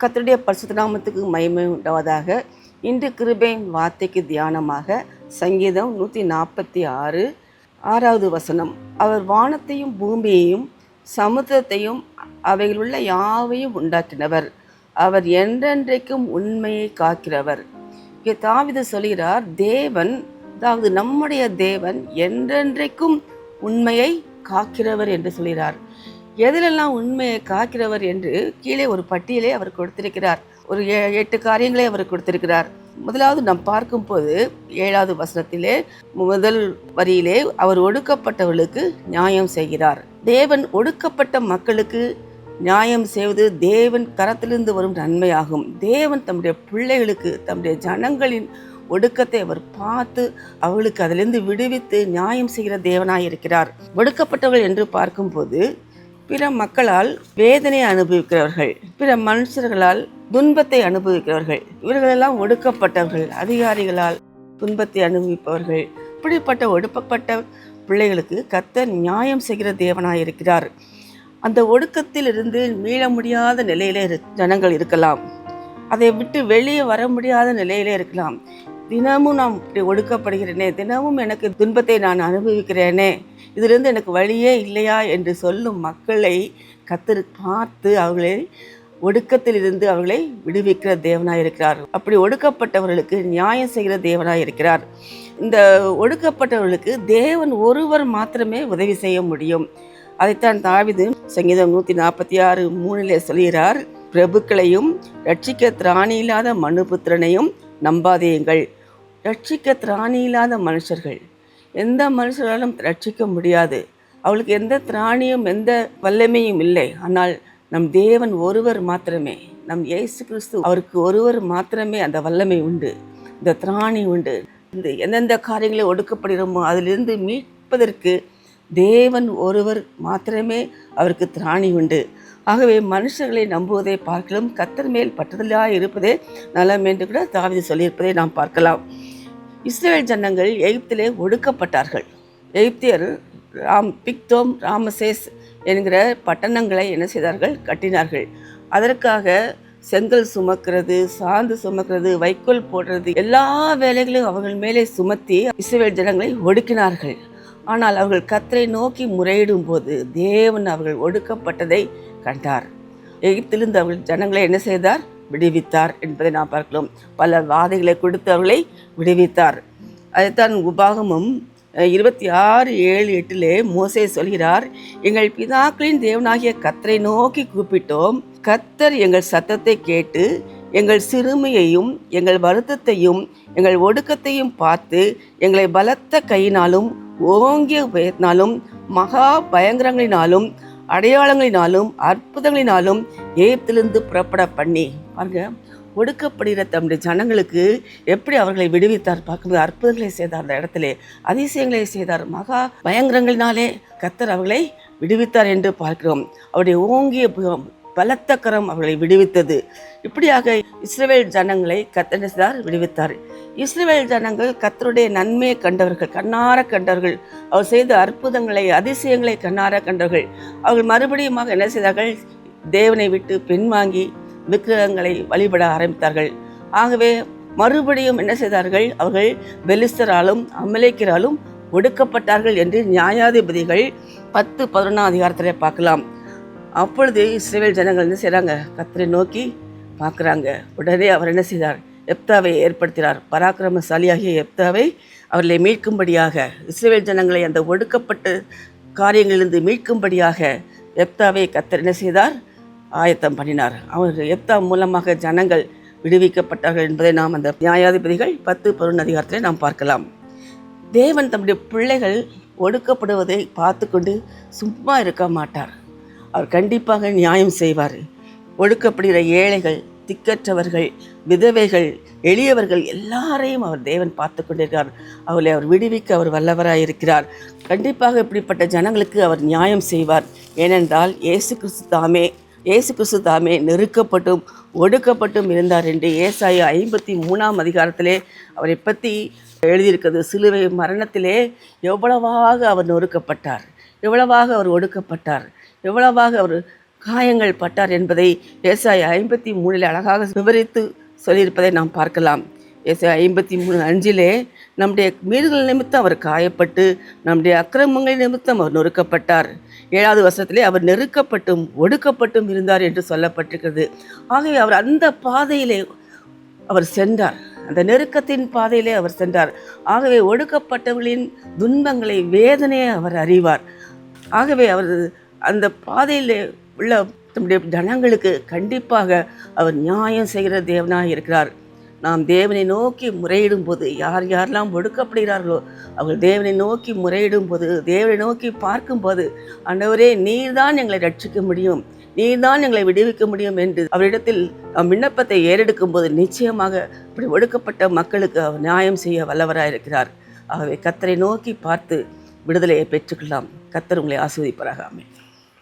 கர்த்தருடைய பரிசுத்த நாமத்துக்கு மகிமை உண்டாவதாக. இன்று கிருபையின் வார்த்தைக்கு தியானமாக சங்கீதம் 146 6வது வசனம். அவர் வானத்தையும் பூமியையும் சமுத்திரத்தையும் அவைகளுள்ள யாவையும் உண்டாக்கினவர். அவர் என்றென்றைக்கும் உண்மையை காக்கிறவர். இங்கே தாவீது சொல்கிறார், தேவன், அதாவது நம்முடைய தேவன் என்றென்றைக்கும் உண்மையை காக்கிறவர் என்று சொல்கிறார். எதிலெல்லாம் உண்மையை காக்கிறவர் என்று கீழே ஒரு பட்டியலை அவர் கொடுத்திருக்கிறார். ஒரு 8 காரியங்களை அவர் கொடுத்திருக்கிறார். முதலாவது நாம் பார்க்கும்போது 7வது வசனத்திலே முதல் வரியிலே அவர் ஒடுக்கப்பட்டவர்களுக்கு நியாயம் செய்கிறார். தேவன் ஒடுக்கப்பட்ட மக்களுக்கு நியாயம் செய்வது தேவன் கரத்திலிருந்து வரும் நன்மையாகும். தேவன் தம்முடைய பிள்ளைகளுக்கு, தம்முடைய ஜனங்களின் ஒடுக்கத்தை அவர் பார்த்து அவர்களுக்கு அதிலிருந்து விடுவித்து நியாயம் செய்கிற தேவனாய் இருக்கிறார். ஒடுக்கப்பட்டவர்கள் என்று பார்க்கும்போது பிற மக்களால் வேதனை அனுபவிக்கிறவர்கள், பிற மனுஷர்களால் துன்பத்தை அனுபவிக்கிறவர்கள், இவர்களெல்லாம் ஒடுக்கப்பட்டவர்கள். அதிகாரிகளால் துன்பத்தை அனுபவிப்பவர்கள். இப்படிப்பட்ட ஒடுக்கப்பட்ட பிள்ளைகளுக்கு கர்த்தர் நியாயம் செய்கிற தேவனாய் இருக்கிறார். அந்த ஒடுக்கத்தில் இருந்து மீள முடியாத நிலையிலே ஜனங்கள் இருக்கலாம். அதை விட்டு வெளியே வர முடியாத நிலையிலே இருக்கலாம். தினமும் நான் இப்படி ஒடுக்கப்படுகிறேனே, தினமும் எனக்கு துன்பத்தை நான் அனுபவிக்கிறேனே, இதிலிருந்து எனக்கு வழியே இல்லையா என்று சொல்லும் மக்களை கர்த்தர் பார்த்து அவர்களை ஒடுக்கத்தில் இருந்து அவர்களை விடுவிக்கிற தேவனாய் இருக்கிறார். அப்படி ஒடுக்கப்பட்டவர்களுக்கு நியாயம் செய்கிற தேவனாய் இருக்கிறார். இந்த ஒடுக்கப்பட்டவர்களுக்கு தேவன் ஒருவர் மாத்திரமே உதவி செய்ய முடியும். அதைத்தான் தாவீது சங்கீதம் 146:3 சொல்கிறார், பிரபுக்களையும் ரட்சிக்க திராணி இல்லாத மனுபுத்திரனையும் நம்பாதேயுங்கள். ரட்சிக்க திராணி இல்லாத மனுஷர்கள், எந்த மனுஷராலும் ரட்சிக்க முடியாது. அவளுக்கு எந்த திராணியும் எந்த வல்லமையும் இல்லை. ஆனால் நம் தேவன் ஒருவர் மாத்திரமே, நம் இயேசு கிறிஸ்து, அவருக்கு ஒருவர் மாத்திரமே அந்த வல்லமை உண்டு, இந்த திராணி உண்டு. இந்த எந்தெந்த காரியங்களை ஒடுக்கப்படுகிறோமோ அதிலிருந்து மீட்பதற்கு தேவன் ஒருவர் மாத்திரமே அவருக்கு திராணி உண்டு. ஆகவே மனுஷர்களை நம்புவதை பார்க்கலாம் கர்த்தர் மேல் பற்றுதலாக இருப்பதே நலம் என்று கூட தாவீது சொல்லியிருப்பதை நாம் பார்க்கலாம். இஸ்ரவேல் ஜனங்கள் எகிப்திலே ஒடுக்கப்பட்டார்கள். எகிப்தியர் பிக்தோம், ராமசேஸ் என்கிற பட்டணங்களை என்ன செய்தார்கள்? கட்டினார்கள். அதற்காக செங்கல் சுமக்கிறது, சாந்து சுமக்கிறது, வைக்கோல் போடுறது, எல்லா வேலைகளையும் அவர்கள் மேலே சுமத்தி இஸ்ரவேல் ஜனங்களை ஒடுக்கினார்கள். ஆனால் அவர்கள் கர்த்தரை நோக்கி முறையிடும் போது தேவன் அவர்கள் ஒடுக்கப்பட்டதை கண்டார். எகிப்திலிருந்து அவர்கள் ஜனங்களை என்ன செய்தார்? விடுவித்தார் என்பதை நாம் பார்க்கலாம். பல வாதைகளை கொடுத்து அவர்களை விடுவித்தார். அதைத்தான் உபாகமம் 26:7-8 மோசே சொல்கிறார், எங்கள் பிதாக்களின் தேவனாகிய கர்த்தரை நோக்கி கூப்பிட்டோம். கர்த்தர் எங்கள் சத்தத்தை கேட்டு எங்கள் சிறுமையையும் எங்கள் வருத்தத்தையும் எங்கள் ஒடுக்கத்தையும் பார்த்து எங்களை பலத்த கையினாலும் ஓங்கிய பயத்தினாலும் மகா பயங்கரங்களினாலும் அடையாளங்களினாலும் அற்புதங்களினாலும் எகிப்திலிருந்து புறப்பட பண்ணி. பாருங்க, ஒடுக்கப்படுகிற தம்முடைய ஜனங்களுக்கு எப்படி அவர்களை விடுவித்தார் பார்க்கும்போது அற்புதங்களை செய்தார், அந்த இடத்திலே அதிசயங்களை செய்தார், மகா பயங்கரங்களினாலே கர்த்தர் அவர்களை விடுவித்தார் என்று பார்க்கிறோம். அவருடைய ஓங்கிய பலத்த கரம் அவர்களை விடுவித்தது. இப்படியாக இஸ்ரவேல் ஜனங்களை கர்த்தர் செய்தார், விடுவித்தார். இஸ்ரவேல் ஜனங்கள் கர்த்தருடைய நன்மையை கண்டவர்கள், கண்ணார கண்டவர்கள். அவர் செய்த அற்புதங்களை, அதிசயங்களை கண்ணார கண்டவர்கள். அவர்கள் மறுபடியும் என்ன செய்தார்கள்? தேவனை விட்டு பின்வாங்கி விக்கிரகங்களை வழிபட ஆரம்பித்தார்கள். ஆகவே மறுபடியும் என்ன செய்தார்கள்? அவர்கள் பெலிஸ்தராலும் அமலேக்கியராலும் ஒடுக்கப்பட்டார்கள் என்று நியாயாதிபதிகள் 10-11 அதிகாரத்தில் பார்க்கலாம். அப்பொழுது இஸ்ரவேல் ஜனங்கள் என்ன செய்கிறாங்க? கர்த்தரை நோக்கி பார்க்குறாங்க. உடனே அவர் என்ன செய்தார்? எப்தாவை ஏற்படுத்தினார். பராக்கிரமசாலியாகிய எப்தாவை அவர்களை மீட்கும்படியாக, இஸ்ரவேல் ஜனங்களை அந்த ஒடுக்கப்பட்ட காரியங்களிலிருந்து மீட்கும்படியாக எப்தாவை கர்த்தர் என்ன செய்தார்? ஆயத்தம் பண்ணினார். அவர் எப்தா மூலமாக ஜனங்கள் விடுவிக்கப்பட்டார்கள் என்பதை நாம் அந்த நியாயாதிபதிகள் 10-11 அதிகாரத்தில் நாம் பார்க்கலாம். தேவன் தம்முடைய பிள்ளைகள் ஒடுக்கப்படுவதை பார்த்து கொண்டு சும்மா இருக்க மாட்டார். அவர் கண்டிப்பாக நியாயம் செய்வார். ஒடுக்கப்படுகிற ஏழைகள், திக்கற்றவர்கள், விதவைகள், எளியவர்கள் எல்லாரையும் அவர் தேவன் பார்த்து கொண்டிருக்கிறார். அவர்களை அவர் விடுவிக்க அவர் வல்லவராக இருக்கிறார். கண்டிப்பாக இப்படிப்பட்ட ஜனங்களுக்கு அவர் நியாயம் செய்வார். ஏனென்றால் இயேசு கிறிஸ்து தாமே நெருக்கப்பட்டும் ஒடுக்கப்பட்டும் இருந்தார் என்று ஏசாயா 53 அதிகாரத்திலே அவரை பற்றி எழுதியிருக்கிறது. சிலுவை மரணத்திலே எவ்வளவாக அவர் நொறுக்கப்பட்டார், எவ்வளவாக அவர் ஒடுக்கப்பட்டார், எவ்வளவாக அவர் காயங்கள் பட்டார் என்பதை ஏசாயா 53 அழகாக விவரித்து சொல்லியிருப்பதை நாம் பார்க்கலாம். ஏசாயா 53:5 நம்முடைய மீறுதல் நிமித்தம் அவர் காயப்பட்டு நம்முடைய அக்கிரமங்கள் நிமித்தம் அவர் நொறுக்கப்பட்டார். 7வது வசனத்திலே அவர் நெருக்கப்பட்டும் ஒடுக்கப்பட்டும் இருந்தார் என்று சொல்லப்பட்டிருக்கிறது. ஆகவே அவர் அந்த பாதையிலே அவர் சென்றார், அந்த நெருக்கத்தின் பாதையிலே அவர் சென்றார். ஆகவே ஒடுக்கப்பட்டவர்களின் துன்பங்களை வேதனையை அவர் அறிவார். ஆகவே அவர் அந்த பாதையிலே உள்ள நம்முடைய ஜனங்களுக்கு கண்டிப்பாக அவர் நியாயம் செய்கிற தேவனாக இருக்கிறார். நாம் தேவனை நோக்கி முறையிடும் போது, யார் யாரெல்லாம் ஒடுக்கப்படுகிறார்களோ அவர்கள் தேவனை நோக்கி முறையிடும் போது, தேவனை நோக்கி பார்க்கும்போது, ஆண்டவரே நீர்தான் எங்களை ரட்சிக்க முடியும், நீர்தான் எங்களை விடுவிக்க முடியும் என்று அவரிடத்தில் நம் விண்ணப்பத்தை ஏறெடுக்கும் போது நிச்சயமாக இப்படி ஒடுக்கப்பட்ட மக்களுக்கு அவர் நியாயம் செய்ய வல்லவராக இருக்கிறார். ஆகவே கர்த்தரை நோக்கி பார்த்து விடுதலையை பெற்றுக்கொள்ளலாம். கர்த்தர் உங்களை ஆசீர்வதிப்பாராக. ஆமென்.